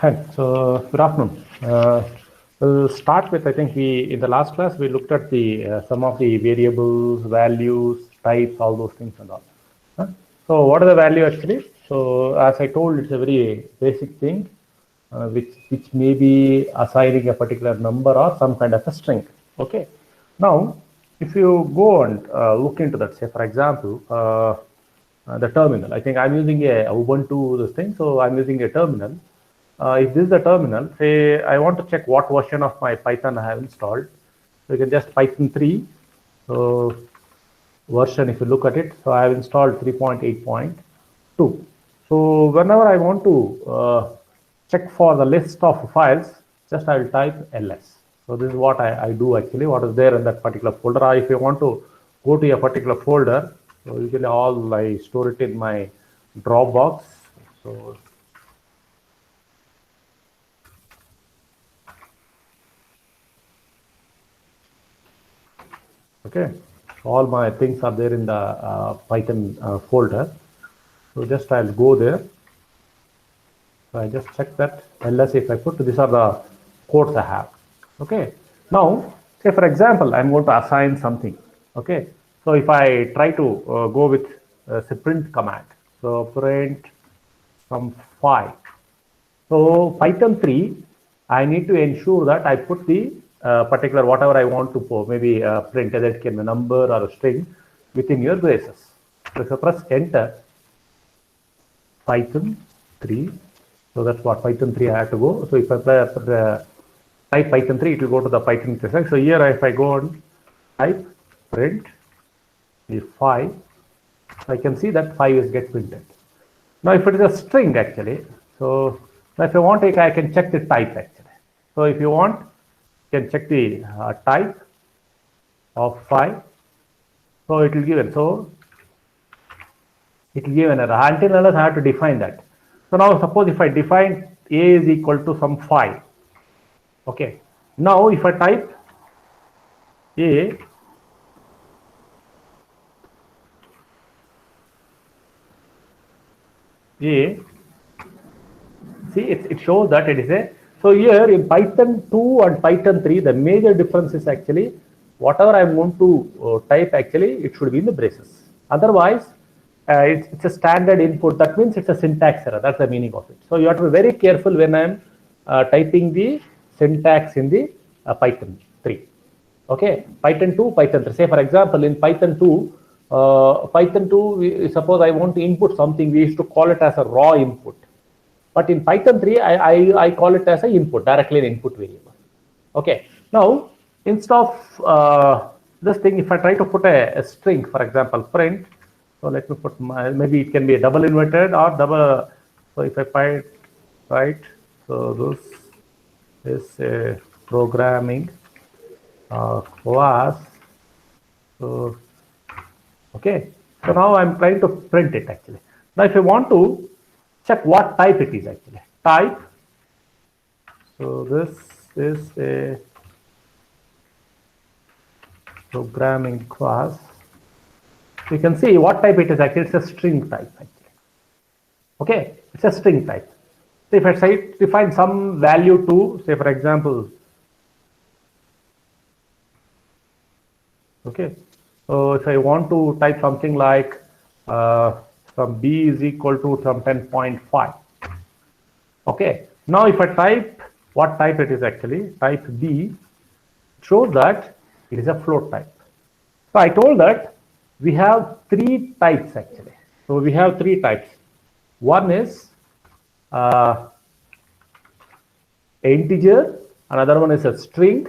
Hi, so good afternoon. We'll start with, I think in the last class, we looked at some of the variables, values, types, all those things and all. Huh? So what is the value actually? So as I told, it's a very basic thing, which may be assigning a particular number or some kind of a string. Okay. Now, if you go and look into that, say for example, the terminal. I think I'm using a Ubuntu this thing, so I'm using a terminal. If this is the terminal, say I want to check what version of my Python I have installed. So you can just Python 3. So version, if you look at it, so I have installed 3.8.2. So whenever I want to check for the list of files, just I will type ls. So this is what I do actually, what is there in that particular folder. Or if you want to go to a particular folder, so usually all I store it in my Dropbox. So okay, all my things are there in the Python folder. So just I'll go there. So I just check that ls. If I put, these are the codes I have. Okay. Now, say for example, I'm going to assign something. Okay. So if I try to go with say print command, so print some 5. So Python 3, I need to ensure that I put the particular whatever I want to put, maybe print, either it can be a number or a string, within your braces. So if I press enter, Python 3, so that's what Python 3 I have to go. So if I type Python 3, it will go to the Python 3. So here if I go and type print the 5, I can see that 5 is get printed. Now if it is a string actually, so now if you want, I can check the type actually. So if you want, you can check the type of 5. So it will give it. So it will give an error. Until unless I have to define that. So now suppose if I define a is equal to some 5. Okay. Now if I type a see it shows that it is a, so here in Python 2 and Python 3, the major difference is actually whatever I want to type actually, it should be in the braces. Otherwise, it's a standard input. That means it's a syntax error. That's the meaning of it. So you have to be very careful when I'm typing the syntax in the Python 3. Okay, Python 2, Python 3. Say for example, in Python 2, suppose I want to input something, we used to call it as a raw input. But in Python 3, I call it as an input, directly an input variable. Okay. Now, instead of this thing, if I try to put a string, for example, print, so let me put maybe it can be a double inverted or double. So if I find right, so this is a programming class. So okay. So now I'm trying to print it actually. Now if you want to check what type it is actually. Type. So this is a programming class. You can see what type it is actually. It's a string type actually. Okay, it's a string type. So if I say define some value to, say for example, okay. So if I want to type something like some b is equal to some 10.5. Okay. Now if I type what type it is actually, type b, it shows that it is a float type. So I told that we have 3 types actually. So we have 3 types. One is integer, another one is a string,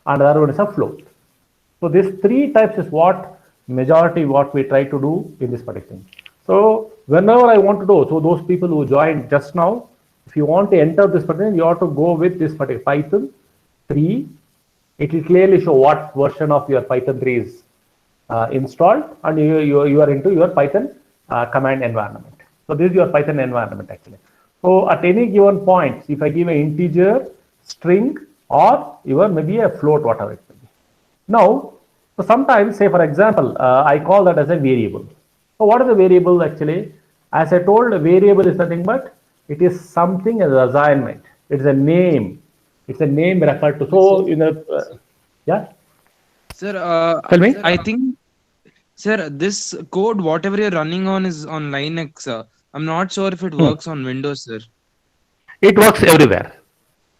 and another one is a float. So these 3 types is what majority what we try to do in this particular thing. So whenever I want to do, so those people who joined just now, if you want to enter this particular, you have to go with this particular Python 3. It will clearly show what version of your Python 3 is installed, and you are into your Python command environment. So this is your Python environment actually. So at any given point, if I give an integer, string, or even maybe a float, whatever it may be. Now, so sometimes, say for example, I call that as a variable. So what is a variable actually? As I told, a variable is nothing but it is something as an assignment. It's a name. It's a name referred to. So, yeah. Sir, Tell me. I think, sir, this code, whatever you're running on, is on Linux. I'm not sure if it Hmm. works on Windows, sir. It works everywhere.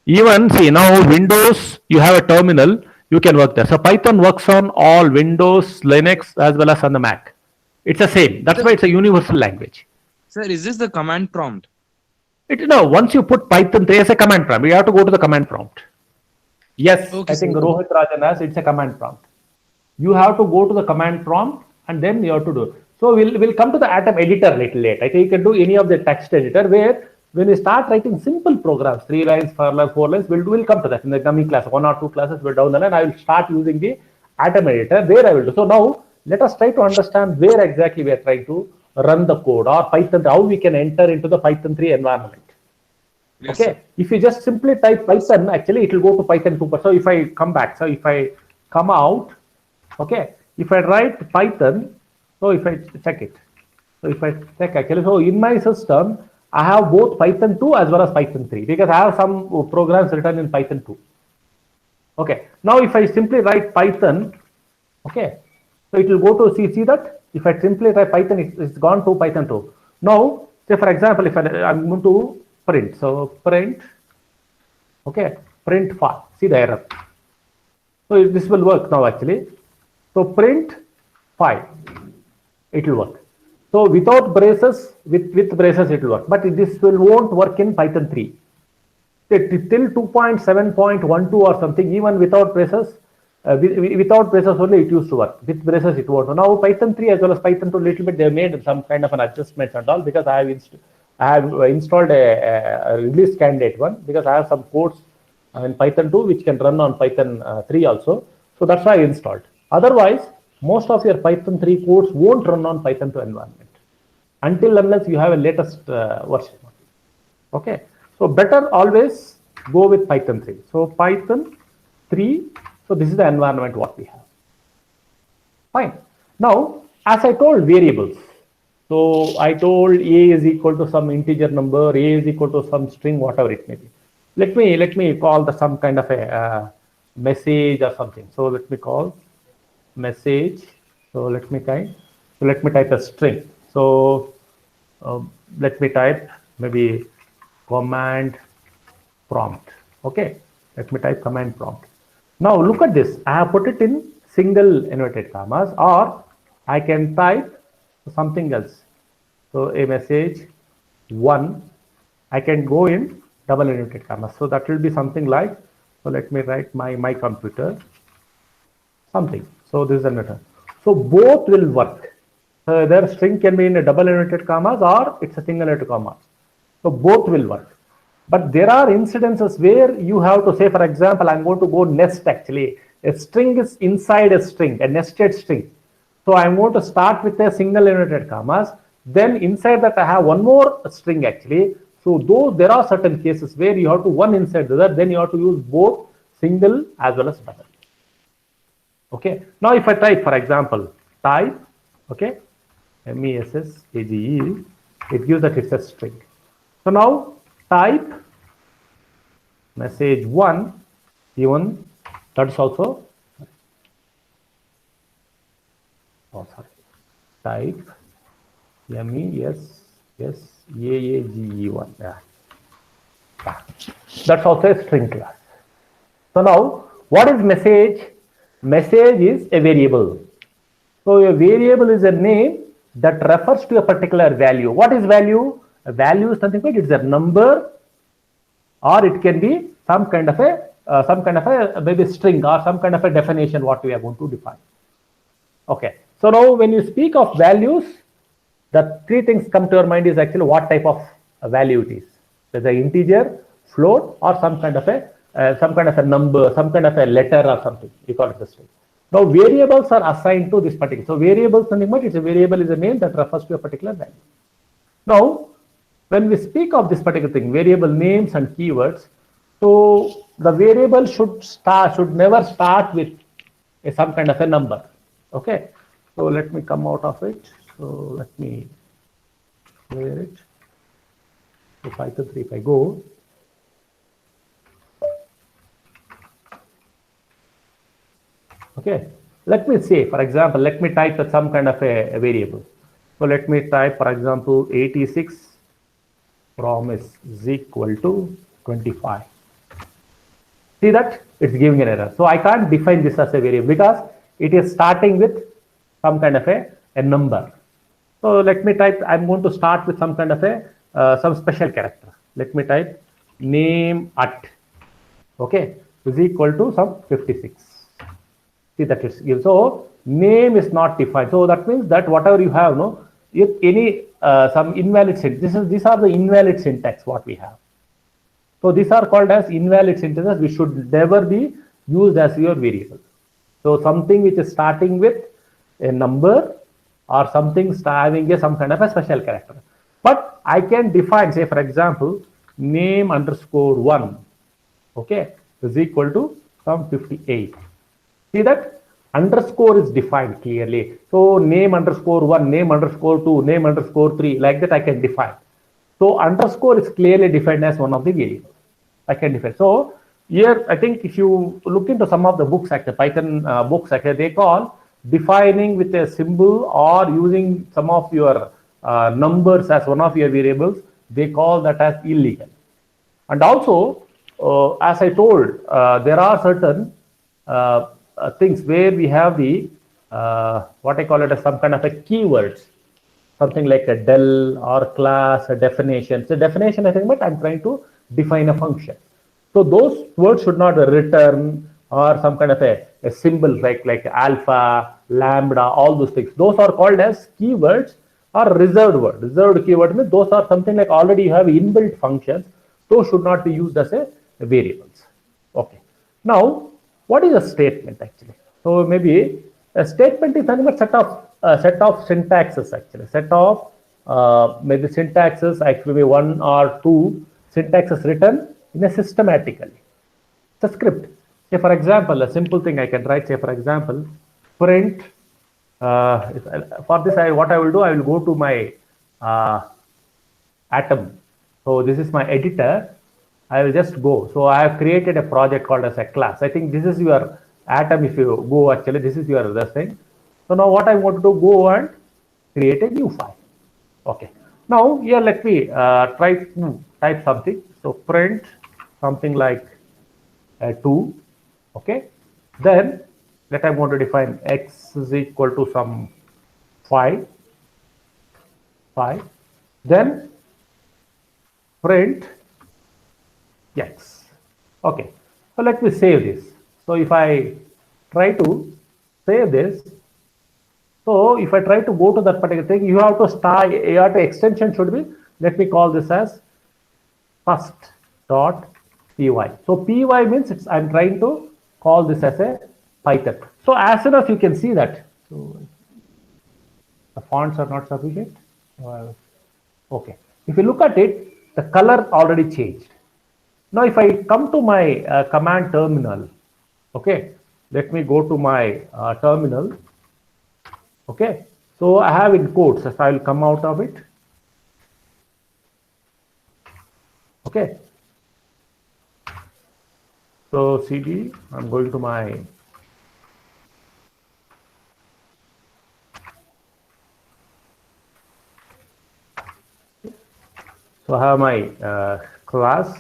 Even see now Windows, you have a terminal, you can work there. So Python works on all Windows, Linux, as well as on the Mac. It's the same. That's Sir, why it's a universal language. sir, is this the command prompt? Once you put Python, there's a command prompt. You have to go to the command prompt. Yes, Okay, I sir. think Okay. Rohit Rajan has, it's a command prompt. You have to go to the command prompt and then you have to do. So we'll come to the Atom editor little late. I think you can do any of the text editor where when we start writing simple programs, 3 lines, 4 lines, 4 lines, we'll come to that in the coming class. 1 or 2 classes we're down the line. I will start using the Atom editor where I will do. So now let us try to understand where exactly we are trying to run the code or Python, how we can enter into the Python 3 environment. Yes, sir. Okay, if you just simply type Python, actually it will go to Python 2. So if I come back, so if I come out, okay, if I write Python, so if I check it, so if I check actually, so in my system, I have both Python 2 as well as Python 3 because I have some programs written in Python 2. Okay, now if I simply write Python, okay, so it will go to see that if I simply write Python, it's gone to Python 2. Now, say for example, if I'm going to print, so print, okay, print file, see the error. So this will work now actually. So print 5, it will work. So without braces, with braces it will work. But this won't work in Python 3. Till 2.7.12 or something, even without braces, without braces only it used to work. With braces it won't. Now Python 3 as well as Python 2 little bit, they made some kind of an adjustments and all because I have installed a release candidate one because I have some codes in Python 2 which can run on Python 3 also. So that's why I installed. Otherwise, most of your Python 3 codes won't run on Python 2 environment until unless you have a latest version. Okay, so better always go with Python 3. So Python 3, so this is the environment what we have. Fine. Now, as I told variables, so I told a is equal to some integer number, a is equal to some string, whatever it may be. Let me call the some kind of a message or something. So let me call message. So let me type a string. So let me type maybe command prompt. Okay, let me type command prompt. Now look at this. I have put it in single inverted commas, or I can type something else. So a message 1, I can go in double inverted commas. So that will be something like, so let me write my computer something. So this is another. So both will work. Their string can be in a double inverted commas or it's a single inverted commas. So both will work. But there are incidences where you have to say, for example, I'm going to go nest actually. A string is inside a string, a nested string. So I'm going to start with a single inverted commas. Then inside that I have one more string actually. So though there are certain cases where you have to one inside the other, then you have to use both single as well as double. Okay. Now if I type, for example, type, okay, message, it gives that it's a string. So now type message 1, even that's also, oh sorry, type MESSAAGE1, yeah. That's also a string class. So now what is message? Message is a variable. So a variable is a name that refers to a particular value. What is value? A value is nothing but it's a number, or it can be some kind of a maybe string or some kind of a definition what we are going to define. Okay. So now when you speak of values, the three things come to your mind is actually what type of value it is. Whether integer, float, or some kind of a number, some kind of a letter or something. You call it the string. Now variables are assigned to this particular. So variables, nothing but it's a variable is a name that refers to a particular value. Now, when we speak of this particular thing, variable names and keywords, so the variable should never start with some kind of a number. Okay. So let me come out of it. So let me clear it. So Python 3, if I go, Okay, let me say, for example, let me type some kind of a variable. So let me type, for example, 86 promise is equal to 25. See that it's giving an error. So I can't define this as a variable because it is starting with some kind of a number. So let me type, I'm going to start with some kind of some special character. Let me type name at, okay, is equal to some 56. See that it's given. So name is not defined. So that means that whatever you have, no, if any some invalid syntax, these are the invalid syntax what we have. So these are called as invalid syntaxes, which should never be used as your variable. So something which is starting with a number or something having some kind of a special character. But I can define, say for example, name underscore 1, okay, is equal to some 58. See that underscore is defined clearly. So name underscore 1, name underscore 2, name underscore 3, like that I can define. So underscore is clearly defined as one of the variables. I can define. So here, I think if you look into some of the books, actually Python books, actually they call defining with a symbol or using some of your numbers as one of your variables, they call that as illegal. And also, as I told, there are certain things where we have the what I call it as some kind of a keywords, something like a del or class, a definition. So definition, I think, but I'm trying to define a function. So those words should not return or some kind of a symbol like alpha, lambda, all those things. Those are called as keywords or reserved word. Reserved keyword means those are something like already you have inbuilt functions. Those should not be used as a variables. Okay. Now, what is a statement actually? So maybe a statement is nothing but set of syntaxes actually. Set of maybe syntaxes, actually one or two syntaxes written in a systematically. It's a script. Say for example, a simple thing I can write. Say for example, print. For this, what I will do, I will go to my Atom. So this is my editor. I will just go. So I have created a project called as a class. I think this is your Atom. If you go, actually, this is your this thing. So now what I want to do, go and create a new file. Okay. Now here let me try to type something. So print something like 2. Okay. Then let I want to define x is equal to some 5. Then print x. Okay. So let me save this. So if I try to save this, so if I try to go to that particular thing, you have to start, your extension should be, let me call this as first.py. So py means I'm trying to call this as a Python. So as soon as you can see that, so the fonts are not sufficient. Okay. If you look at it, the color already changed. Now if I come to my command terminal, okay, let me go to my terminal. Okay, so I have in quotes, so I will come out of it. Okay, so CD, I'm going to my so I have my class.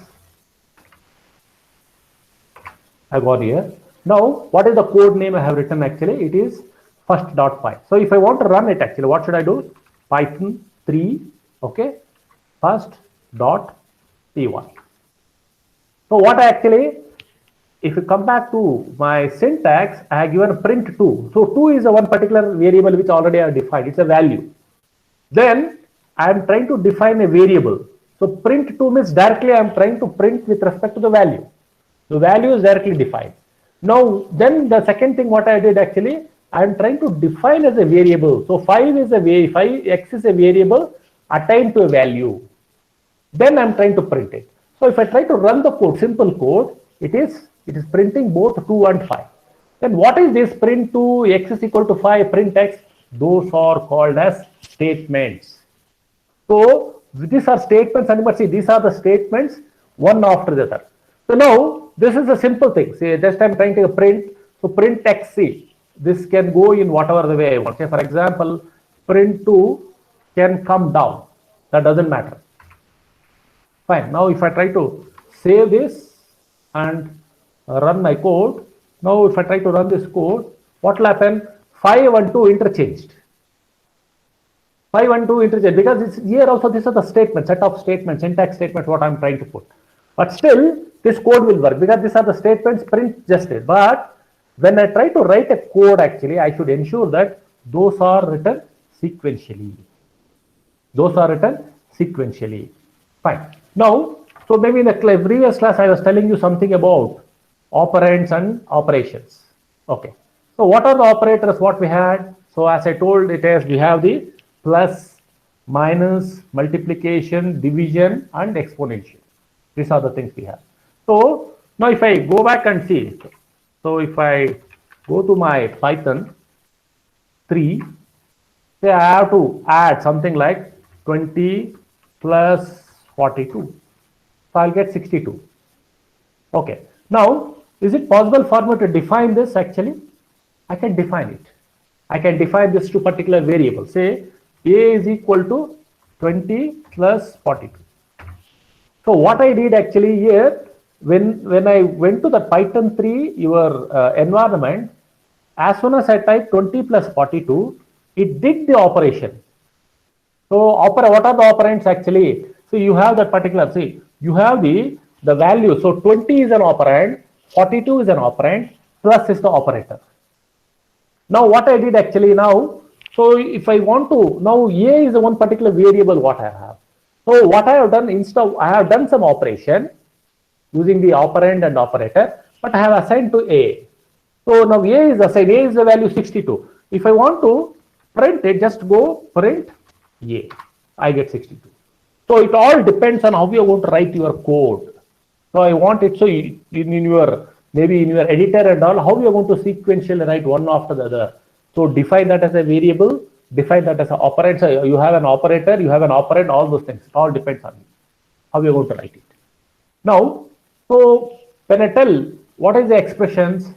I got here. Now, what is the code name I have written actually? It is first.py. So if I want to run it actually, what should I do? Python 3, okay, first.py. So what actually, if you come back to my syntax, I have given print 2. So 2 is a one particular variable which already I have defined. It's a value. Then I am trying to define a variable. So print 2 means directly I am trying to print with respect to the value. The value is directly defined. Now, then the second thing what I did actually, I am trying to define as a variable. So 5 is a 5x is a variable assigned to a value. Then I am trying to print it. So if I try to run the code, simple code, it is printing both 2 and 5. Then what is this print 2, x is equal to 5, print x? Those are called as statements. So these are statements, and see, these are the statements one after the other. So now this is a simple thing. Say just I'm trying to print. So print xc. this can go in whatever the way I want. Say, for example, print 2 can come down. That doesn't matter. Fine. Now, if I try to save this and run my code, now if I try to run this code, what will happen? 5 and 2 interchanged. 5 and 2 interchange, because it's here also this is the statement, set of statements, syntax statements, what I'm trying to put. But still, this code will work because these are the statements print just it. But when I try to write a code, actually, I should ensure that those are written sequentially. Those are written sequentially. Fine. Now, so maybe in the previous class, I was telling you something about operands and operations. Okay. So what are the operators what we had? So as I told it is, we have the plus, minus, multiplication, division, and exponential. These are the things we have. So now if I go back and see, so if I go to my Python 3, say I have to add something like 20 plus 42. So I'll get 62. Okay. Now, is it possible for me to define this actually? I can define it. I can define this to particular variable. Say a is equal to 20 plus 42. So what I did actually here, when I went to the Python 3, your environment, as soon as I typed 20 plus 42, it did the operation. So what are the operands actually? So you have that particular, see, you have the value. So 20 is an operand, 42 is an operand, plus is the operator. Now what I did actually now, so if I want to, now a is the one particular variable what I have. So what I have done, instead I have done some operation using the operand and operator, but I have assigned to a. So now a is assigned, a is the value 62. If I want to print it, just go print a, I get 62. So it all depends on how you are going to write your code. So I want it, so in your, maybe in your editor and all, how you are going to sequentially write one after the other. So define that as a variable, define that as an operand. So you have an operator, you have an operand, all those things. It all depends on you, how you are going to write it. Now, so when I tell what is the expressions,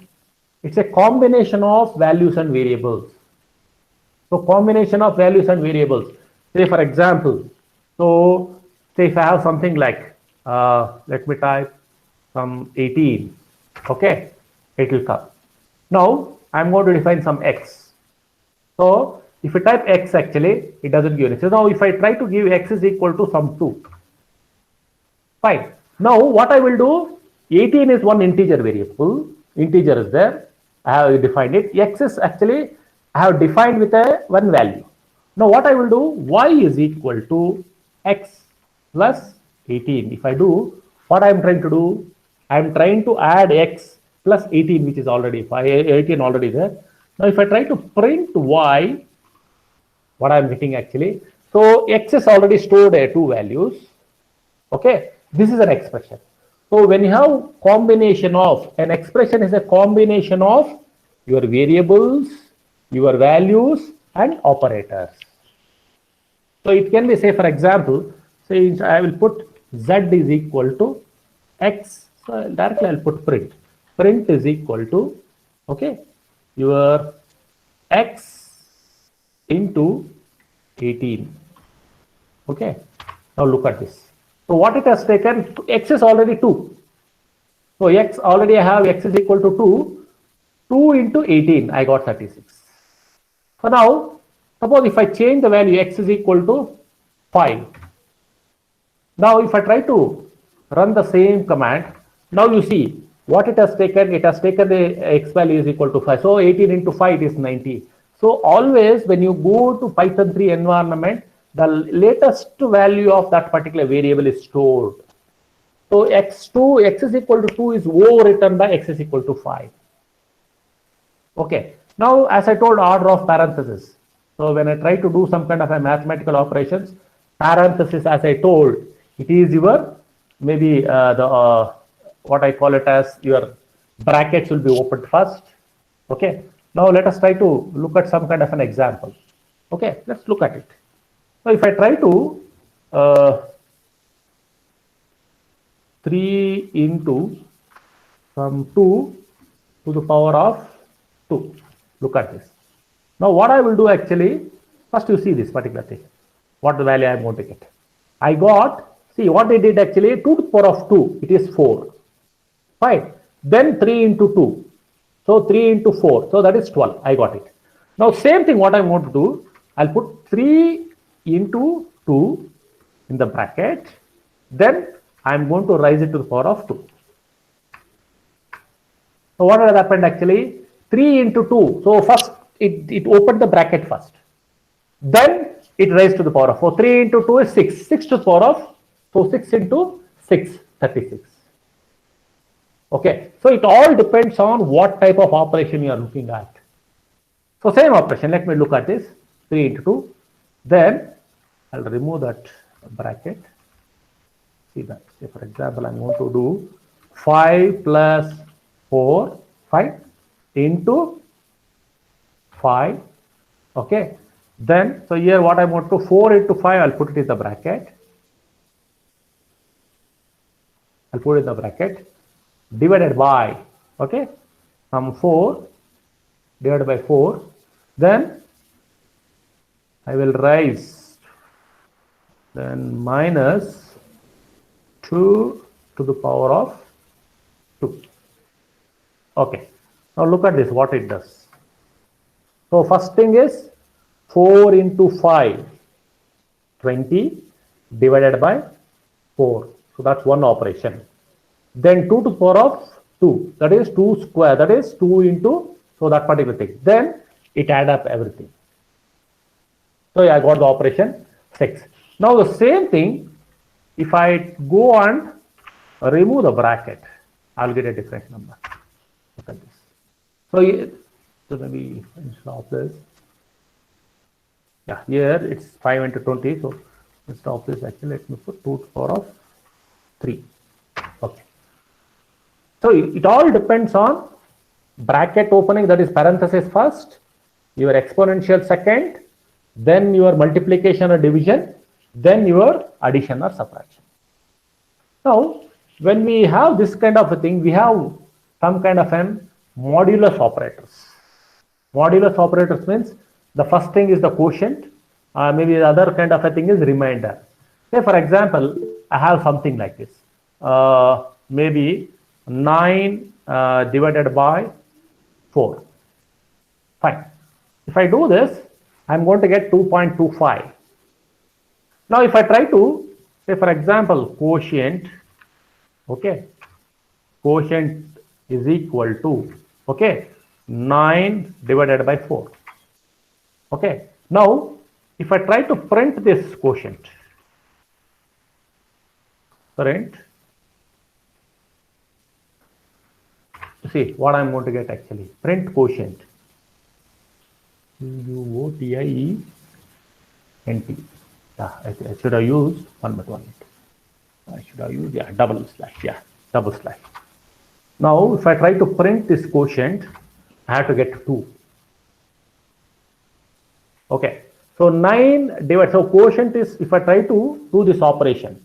it's a combination of values and variables. So combination of values and variables. Say for example, so say if I have something like, let me type some 18, okay, it will come. Now I'm going to define some x. So if you type x actually, it doesn't give anything. So now if I try to give x is equal to some 2, fine. Now what I will do, 18 is one integer variable, integer is there, I have defined it. X is actually, I have defined with a one value. Now what I will do, y is equal to x plus 18. If I do, what I am trying to do, I am trying to add x plus 18, which is already 18 already there. Now if I try to print y, what I am getting actually, so x is already stored at 2 values. Okay, this is an expression. So when you have combination of, an expression is a combination of your variables, your values, and operators. So it can be, say for example, say I will put z is equal to x. So directly I'll put print. Print is equal to, okay, your x into 18. Okay, now look at this. So what it has taken, x is already 2. So x already I have x is equal to 2. 2 into 18, I got 36. So now, suppose if I change the value, x is equal to 5. Now if I try to run the same command, now you see what it has taken the x value is equal to 5. So 18 into 5 is 90. So always when you go to Python 3 environment, the latest value of that particular variable is stored. So x is equal to 2 is overwritten by x is equal to 5. Okay. Now, as I told, order of parenthesis. So when I try to do some kind of a mathematical operations, parenthesis, as I told, it is your, maybe what I call it as your brackets will be opened first. Okay. Now let us try to look at some kind of an example. Okay. Let's look at it. So if I try to 3 into some 2 to the power of 2. Look at this. Now what I will do actually, first you see this particular thing. What the value I am going to get. I got, see what I did actually, 2 to the power of 2, it is 4. Fine. Then 3 into 2. So 3 into 4. So that is 12. I got it. Now same thing what I want to do, I'll put 3 into 2 in the bracket. Then I'm going to raise it to the power of 2. So what has happened actually? 3 into 2. So first it opened the bracket first. Then it raised to the power of 4. 3 into 2 is 6. 6 to the power of, so 6 into 6, 36. Okay. So it all depends on what type of operation you are looking at. So same operation. Let me look at this. 3 into 2. Then I'll remove that bracket. See that. Say for example, I'm going to do 5 plus 4, 5 into 5. Okay. Then, so here what I want to 4 into 5, I'll put it in the bracket. I'll put it in the bracket. Divided by, okay, from 4 divided by 4. Then I will raise, then minus 2 to the power of 2. Okay. Now look at this, what it does. So first thing is 4 into 5, 20 divided by 4. So that's one operation. Then 2 to the power of 2, that is 2 square, that is 2 into, so that particular thing. Then it add up everything. So I got the operation 6. Now the same thing, if I go and remove the bracket, I'll get a different number. Look at this. So maybe instead of this, yeah, here it's 5 into 20. So instead of this, actually, let me put 2 to the power of 3. Okay. So it all depends on bracket opening, that is parenthesis first, your exponential second, then your multiplication or division, then your addition or subtraction. Now, when we have this kind of a thing, we have some kind of an modulus operators. Modulus operators means the first thing is the quotient, maybe the other kind of a thing is remainder. Say for example, I have something like this, maybe 9 divided by 4. Fine. If I do this, I'm going to get 2.25. Now if I try to, say for example, quotient, okay, quotient is equal to, okay, 9 divided by 4. Okay. Now, if I try to print this quotient, print, see what I'm going to get actually. Print quotient. Quotient. Yeah, I should have used one minute. I should have used, yeah, double slash. Yeah, double slash. Now, if I try to print this quotient, I have to get 2. Okay. So 9 divided, so quotient is, if I try to do this operation.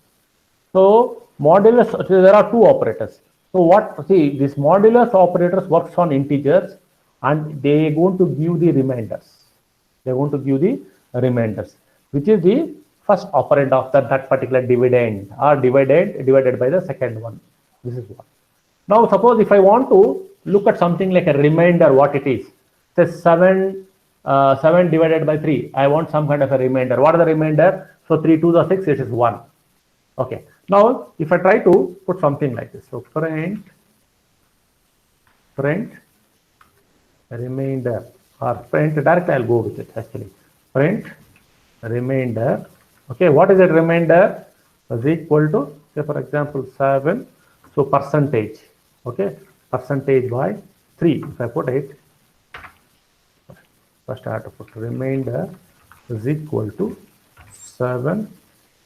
So modulus, there are 2 operators. So what, see, this modulus operators works on integers and they are going to give the remainders. They are going to give the remainders, which is the first operand of that particular dividend or divided by the second one. This is what. Now suppose if I want to look at something like a remainder, what it is. Say 7 divided by 3. I want some kind of a remainder. What is the remainder? So 3 2 is 6, it is 1. Okay. Now if I try to put something like this. So print remainder, or print directly, I'll go with it actually. Print remainder. Okay, what is that remainder? Is equal to, say for example, 7. So percentage. Okay, percentage by 3. If I put it, first I have to put remainder is equal to 7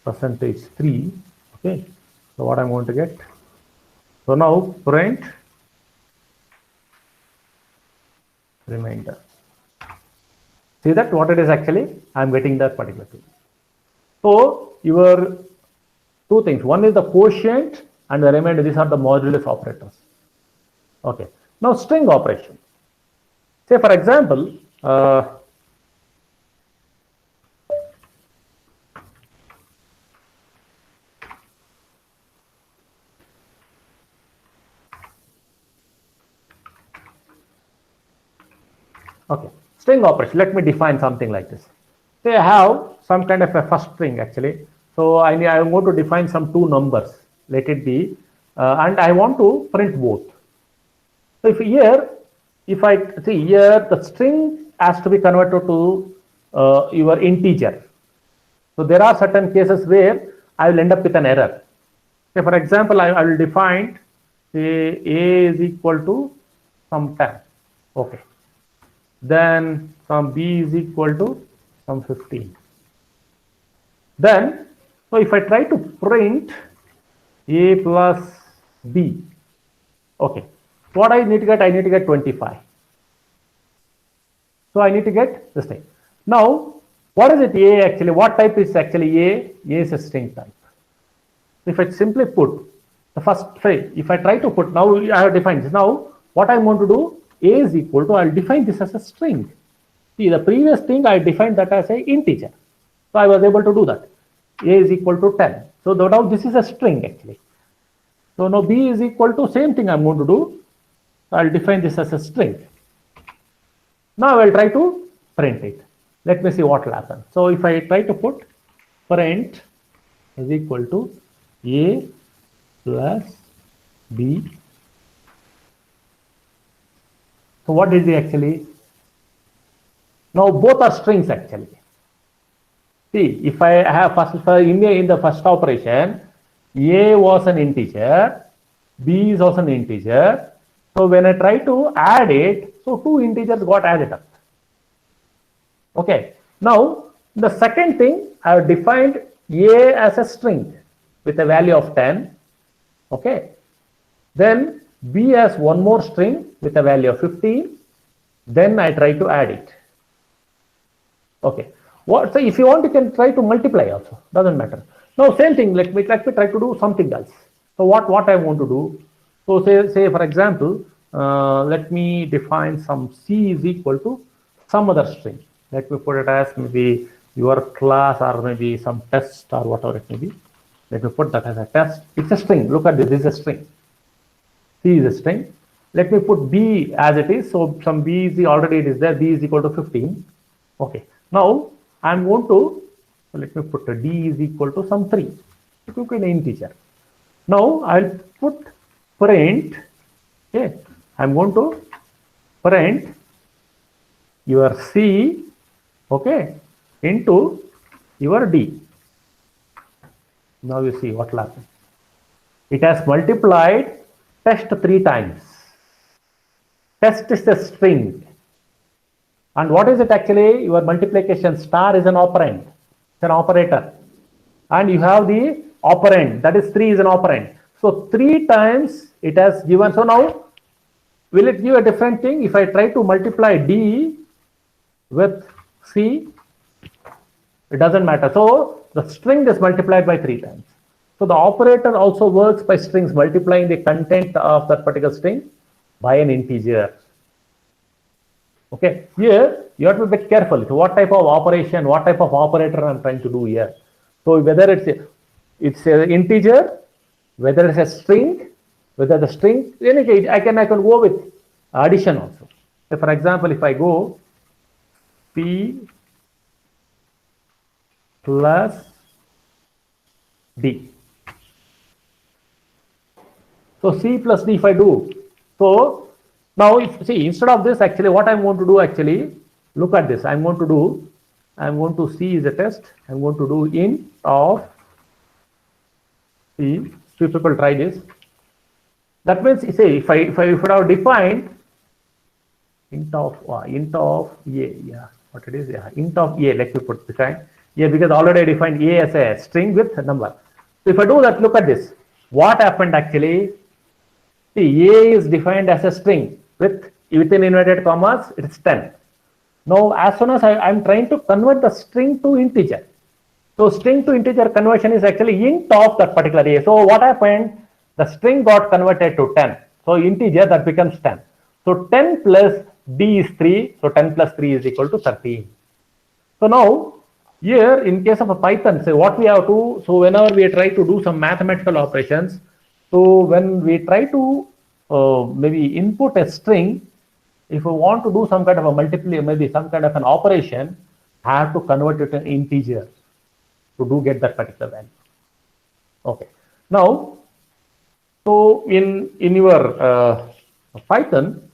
percentage 3. Okay, so what I'm going to get? So now print remainder. See that what it is actually? I'm getting that particular thing. So your 2 things. One is the quotient and the remainder. These are the modulus operators. Okay. Now string operation. Say for example, okay, string operation. Let me define something like this. Say I have some kind of a first string actually. So I want to define some two numbers. Let it be, and I want to print both. So if I see here, the string has to be converted to your integer. So there are certain cases where I will end up with an error. Say for example, I will define say a is equal to some 10. Okay. Then some b is equal to some 15. Then, so if I try to print a plus b, okay, what I need to get? I need to get 25. So I need to get this thing. Now, what is it a actually? What type is actually a? A is a string type. If I simply put the first, say, if I try to put, now I have defined this. Now, what I want to do, a is equal to, I'll define this as a string. See, the previous thing I defined that as a integer. So I was able to do that. A is equal to 10. So now this is a string actually. So now b is equal to, same thing I'm going to do. I'll define this as a string. Now I'll try to print it. Let me see what will happen. So if I try to put print is equal to a plus b. So what is it actually? Now both are strings actually. See, if I have in the first operation, a was an integer, b is also an integer. So when I try to add it, so two integers got added up. Okay. Now the second thing, I have defined a as a string with a value of 10. Okay. Then b as one more string with a value of 15. Then I try to add it. Okay. So if you want, you can try to multiply also. Doesn't matter. Now same thing. Let me try to do something else. So what I want to do? So say for example, let me define some c is equal to some other string. Let me put it as maybe your class or maybe some test or whatever it may be. Let me put that as a test. It's a string. Look at this. This is a string. C is a string. Let me put b as it is. So some b is already it is there. B is equal to 15. Okay. Now I'm going to, so let me put a d is equal to some 3. It will be an integer. Now I'll put print. Okay. I'm going to print your c, okay, into your d. Now you see what will happen. It has multiplied test 3 times. Test is a string. And what is it actually? Your multiplication star is an operand. It's an operator. And you have the operand. That is 3 is an operand. So 3 times it has given. So now, will it give a different thing? If I try to multiply d with c, it doesn't matter. So the string is multiplied by 3 times. So the operator also works by strings, multiplying the content of that particular string by an integer. Okay, here you have to be a bit careful. So what type of operation, what type of operator I'm trying to do here. So whether it's an integer, whether it's a string, whether the string, anyway, I can go with addition also. So for example, if I go p plus d. So c plus d if I do. So now if see, instead of this actually what I'm going to do actually, look at this. I'm going to c is a test. I'm going to do int of c. Few people try this. That means say if I would have defined int of a, yeah, what it is, yeah, int of a, let me put define. Yeah, because already I defined a as a string with a number. So if I do that, look at this. What happened actually? See, a is defined as a string within inverted commas, it's 10. Now, as soon as I'm trying to convert the string to integer. So string to integer conversion is actually int of that particular a. So what happened? The string got converted to 10. So integer that becomes 10. So 10 plus D is 3, so 10 plus 3 is equal to 13. So now, here in case of a Python, say what we have to, so whenever we try to do some mathematical operations, so when we try to maybe input a string, if we want to do some kind of a multiply, maybe some kind of an operation, I have to convert it to an integer to do get that particular value. Okay. Now, so in your Python,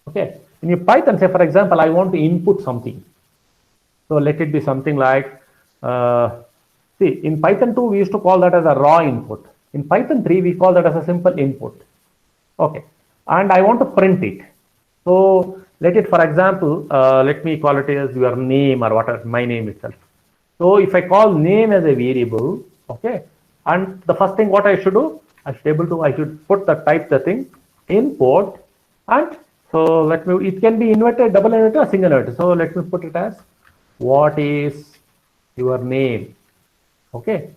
okay, in your Python, say for example, I want to input something. So let it be something like, see, in Python 2, we used to call that as a raw input. In Python 3, we call that as a simple input. Okay, and I want to print it. So let it, for example, let me call it as your name or whatever, my name itself. So if I call name as a variable, okay, and the first thing what I should do, I should put the type the thing input, and so let me, it can be inverted, double inverted, or single inverted. So let me put it as what is your name, okay,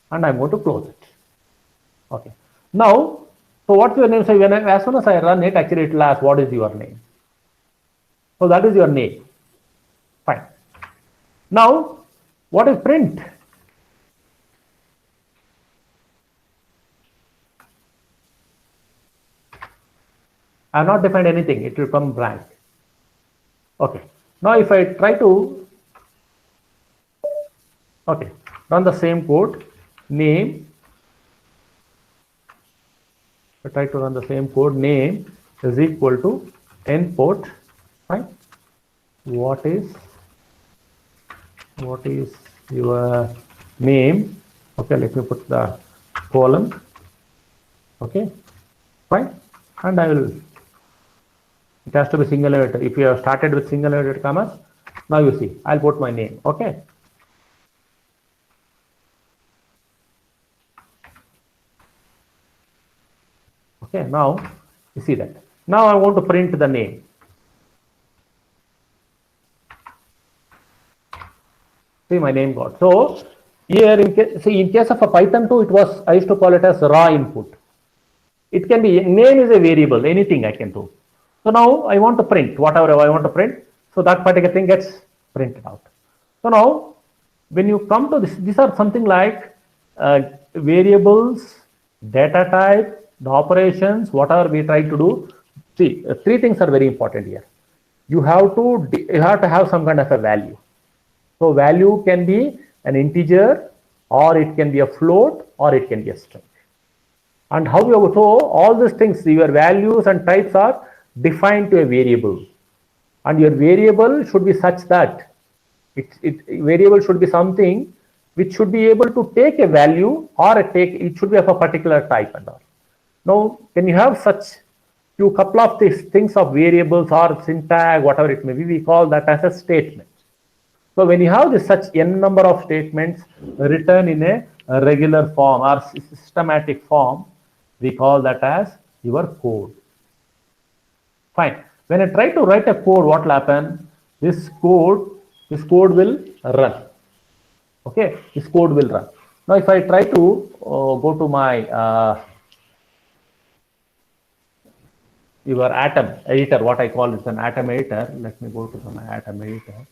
and I'm going to close it. Okay, now, so what's your name? So when as soon as I run it, actually it will ask what is your name. So that is your name. Fine. Now, what is print? I have not defined anything. It will come blank. Okay. Now, if I try to, okay, run the same code, name. I try to run the same code, name is equal to input. Right? What is your name? Okay, let me put the colon. Okay, fine, and I will. It has to be single inverted. If you have started with single inverted commas, now you see, I'll put my name. Okay. Okay, now you see that. Now I want to print the name. See, my name got. So here in case of a Python 2, it was, I used to call it as raw input. It can be, name is a variable, anything I can do. So now I want to print whatever I want to print. So that particular thing gets printed out. So now when you come to this, these are something like variables, data type, the operations, whatever we try to do. See, three things are very important here. You have to have some kind of a value. So value can be an integer, or it can be a float, or it can be a string. And however, so all these things, your values and types are defined to a variable, and your variable should be such that variable should be something which should be able to take a value, or it should be of a particular type and all. Now, when you have such few couple of these things of variables or syntax, whatever it may be, we call that as a statement. So when you have this such n number of statements written in a regular form or systematic form, we call that as your code. Fine. When I try to write a code, what will happen? This code will run. Okay, this code will run. Now, if I try to go to my your atom editor, what I call is an atom editor. Let me go to my atom editor.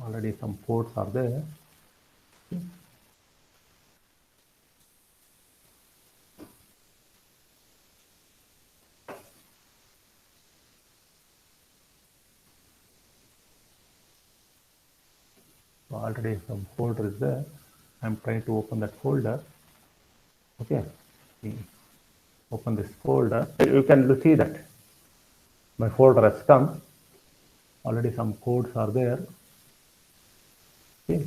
Already some codes are there. So already some folder is there. I'm trying to open that folder. Okay, open this folder. You can see that my folder has come. Already some codes are there. Okay.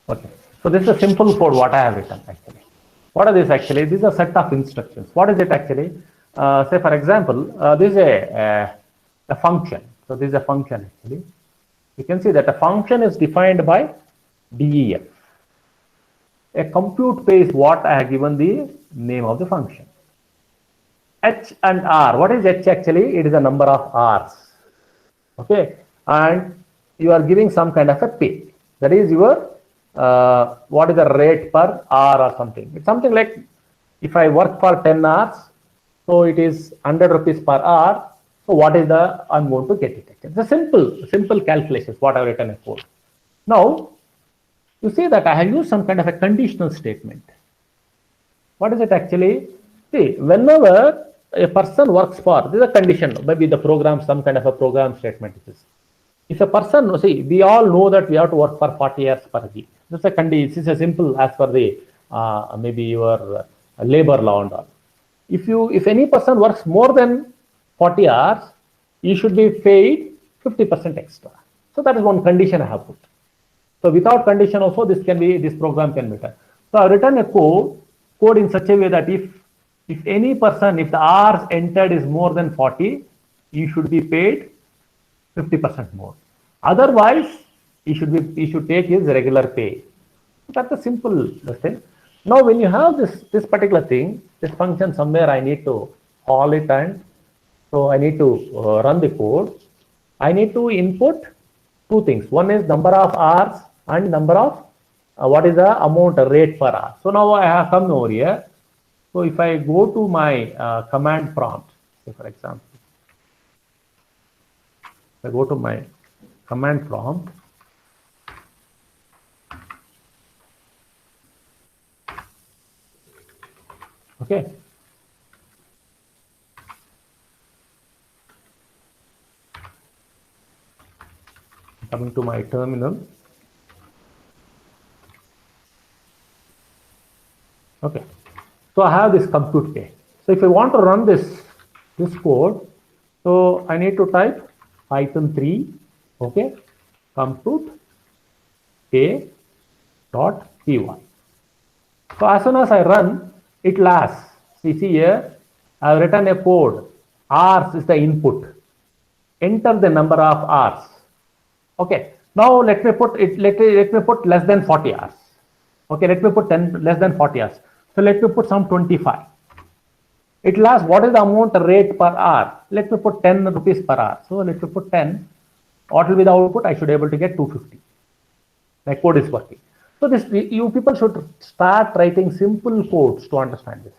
Okay. So this is a simple code what I have written actually. What are these actually? These are set of instructions. What is it actually? Say for example, this is a function. So this is a function actually. You can see that a function is defined by def. A compute phase, what I have given the name of the function. H and R. What is H actually? It is a number of R's. Okay. And you are giving some kind of a pay. That is your what is the rate per hour or something. It's something like if I work for 10 hours, so it is 100 rupees per hour. So what is the I'm going to get it? It's a simple calculations. What I've written a code. Now you see that I have used some kind of a conditional statement. What is it actually? See, whenever a person works for, this is a condition, maybe the program, some kind of a program statement it is. If a person, see, we all know that we have to work for 40 hours per week. This is a condition, this is a simple as per the, maybe your labor law and all. If any person works more than 40 hours, you should be paid 50% extra. So that is one condition I have put. So without condition also, this program can be done. So I've written a code in such a way that if any person, if the hours entered is more than 40, you should be paid 50% more. Otherwise, you should take his regular pay. That's a simple thing. Now, when you have this particular thing, this function somewhere, I need to call it, and so I need to run the code. I need to input two things. One is number of hours and number of what is the amount rate per hour. So now I have come over here. So if I go to my command prompt, say for example, if I go to my command prompt, okay. Coming to my terminal. Okay. So I have this compute pay. So if I want to run this code, so I need to type Python 3, okay, compute pay dot py. So as soon as I run, it lasts. See here, I have written a code. Hours is the input. Enter the number of hours. Okay. Now let me put it. Let me put less than 40 hours. Okay. Let me put less than 40 hours. So let me put some 25. It lasts. What is the amount rate per hour? Let me put 10 rupees per hour. So let me put 10. What will be the output? I should be able to get 250. My code is working. So you people should start writing simple codes to understand this.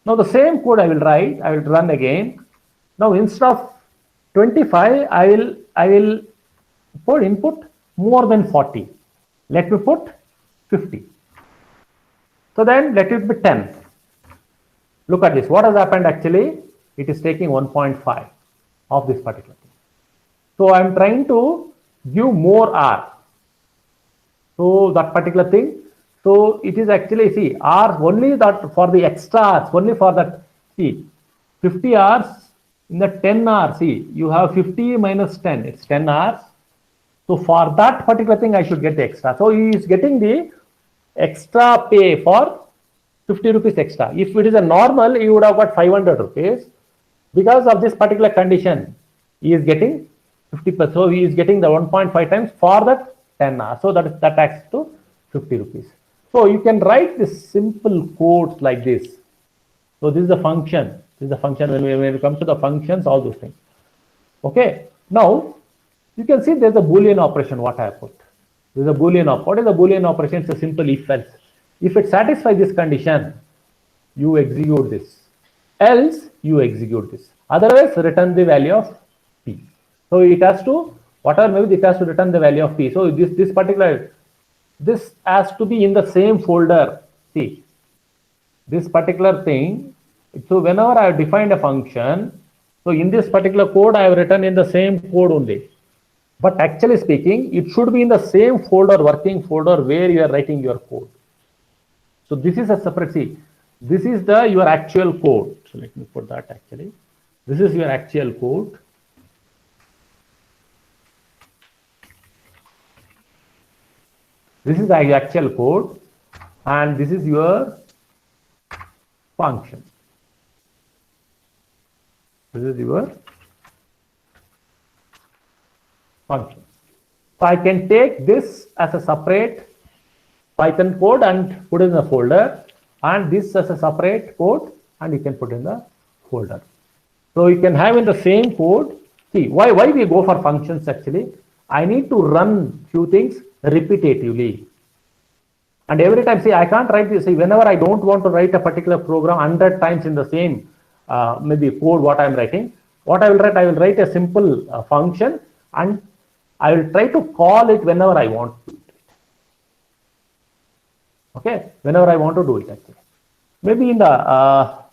Now the same code I will write. I will run again. Now instead of 25, I will put input more than 40. Let me put 50. So then let it be 10. Look at this. What has happened actually? It is taking 1.5 of this particular thing. So I'm trying to give more R. So that particular thing. So it is actually, see, R only that for the extra hours, only for that, see, 50 hours in the 10 hours, see, you have 50 minus 10, it's 10 hours. So for that particular thing, I should get the extra. So he is getting the extra pay for 50 rupees extra. If it is a normal, you would have got 500 rupees. Because of this particular condition, he is getting 50%. So he is getting the 1.5 times for that 10 hours. So that adds to 50 rupees. So you can write this simple codes like this. So this is the function. This is the function when it comes to the functions, all those things. Okay. Now you can see there's a Boolean operation. What I have put. There's a Boolean op. What is a Boolean operation? It's a simple if else. If it satisfies this condition, you execute this. Else you execute this. Otherwise, return the value of p. So it has to, whatever maybe it has to return the value of p. So this particular, this has to be in the same folder. See, this particular thing. So whenever I have defined a function, so in this particular code, I have written in the same code only. But actually speaking, it should be in the same folder, working folder where you are writing your code. So this is a separate, see, this is your actual code. So let me put that actually. This is your actual code. This is the actual code, and this is your function. This is your function. So I can take this as a separate Python code and put in the folder, and this as a separate code, and you can put in the folder. So you can have in the same code. See, why we go for functions actually? I need to run few things repetitively. And every time, see, I can't write this. See, whenever I don't want to write a particular program 100 times in the same maybe code what I'm writing, what I will write a simple function, and I will try to call it whenever I want to do it. Okay, whenever I want to do it actually. Maybe in the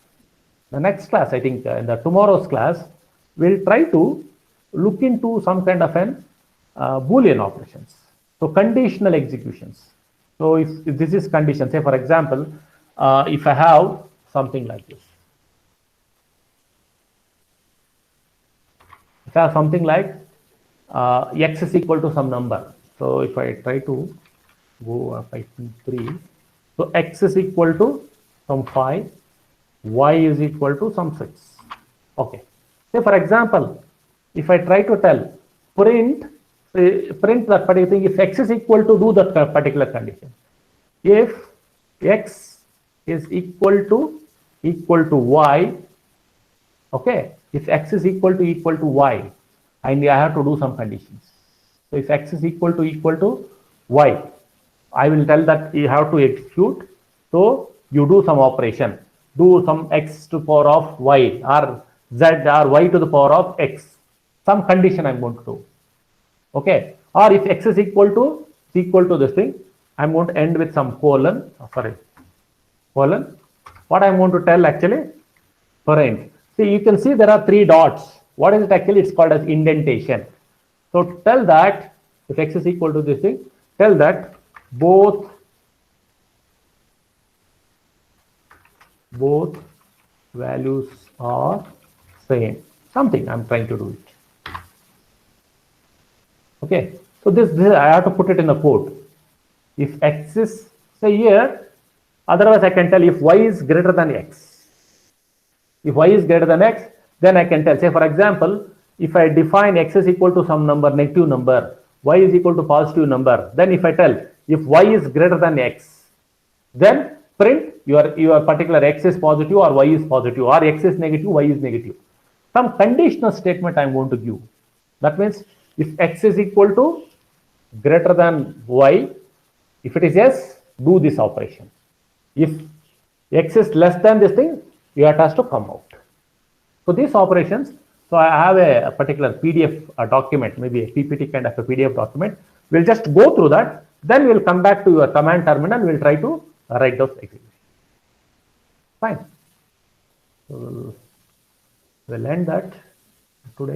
next class, I think in the tomorrow's class, we'll try to look into some kind of an Boolean operations. So conditional executions. So if this is condition, say for example, if I have something like this, if I have something like x is equal to some number. So if I try to go up, I think 3. So x is equal to some 5, y is equal to some 6. Okay. Say for example, if I try to tell print that particular thing, if x is equal to do that particular condition. If x is equal to y, okay, if x is equal to y, and I have to do some conditions. So if x is equal to y, I will tell that you have to execute. So you do some operation, do some x to the power of y or z or y to the power of x. Some condition I'm going to do. Okay, or if x is equal to this thing, I'm going to end with some colon. Colon. What I'm going to tell actually, parent. See, you can see there are 3 dots. What is it actually? It's called as indentation. So tell that if x is equal to this thing, tell that both values are same. Something I'm trying to do it. Okay. So this I have to put it in the code. If x is, say here, otherwise I can tell if y is greater than x. If y is greater than x, then I can tell, say for example, if I define x is equal to some number, negative number, y is equal to positive number, then if I tell if y is greater than x, then print your particular x is positive or y is positive, or x is negative, y is negative. Some conditional statement I'm going to give. That means if x is equal to greater than y, if it is yes, do this operation. If x is less than this thing, you have to come out. So these operations, so I have a particular PDF document, maybe a PPT kind of a PDF document. We'll just go through that. Then we'll come back to your command terminal. We'll try to write those executions. Fine. So we'll end that today.